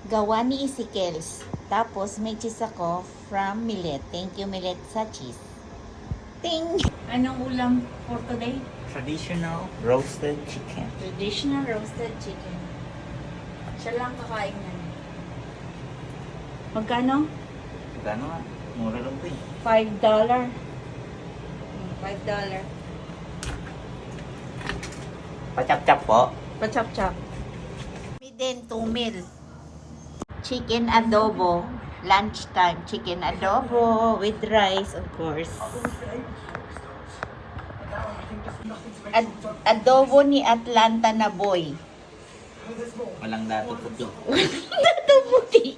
Gawa ni Ezekiels. Tapos may cheese ako from Millet. Thank you Millet sa cheese. Ting! Anong ulam for today? Traditional roasted chicken. Traditional roasted chicken. Siya lang kakain na. Magkano? Magkano nga? Mura lang ito eh. $5. $5. Pachap-chap po. Pa-chop-chop. May din 2 meal. Chicken adobo. Lunchtime. Chicken adobo with rice, of course. Adobo ni Atlanta na boy. Walang dato puti. Dato puti.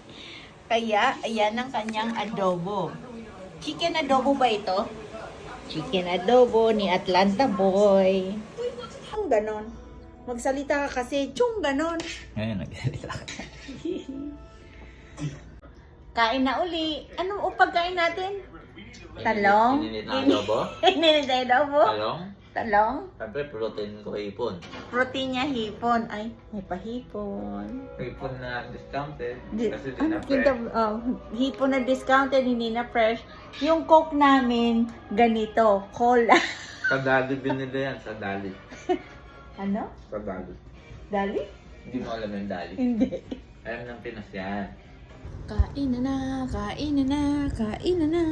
Kaya, ayan ang kanyang adobo. Chicken adobo ba ito? Chicken adobo ni Atlanta boy. Chung ganon. Magsalita ka kasi, chung ganon. Ngayon, nagsalita ka. Kain na uli. Anong pagkain natin? Talong? Ininit na adobo? Ininit na adobo? Talong? Talong? Siyempre, protein ko hipon. Protein niya hipon. Ay, may pahipon. Hipon na discounted. Di- Kasi di ano, na fresh. kita, hipon na discounted, hindi na fresh. Yung Coke namin, ganito, cola. Sa Dali binili yan, sa Dali. Ano? Sa Dali. Dali? Hindi mo alam yung Dali. Hindi. Alam ng Pinas yan. Kain na na, kain na na, kain na na.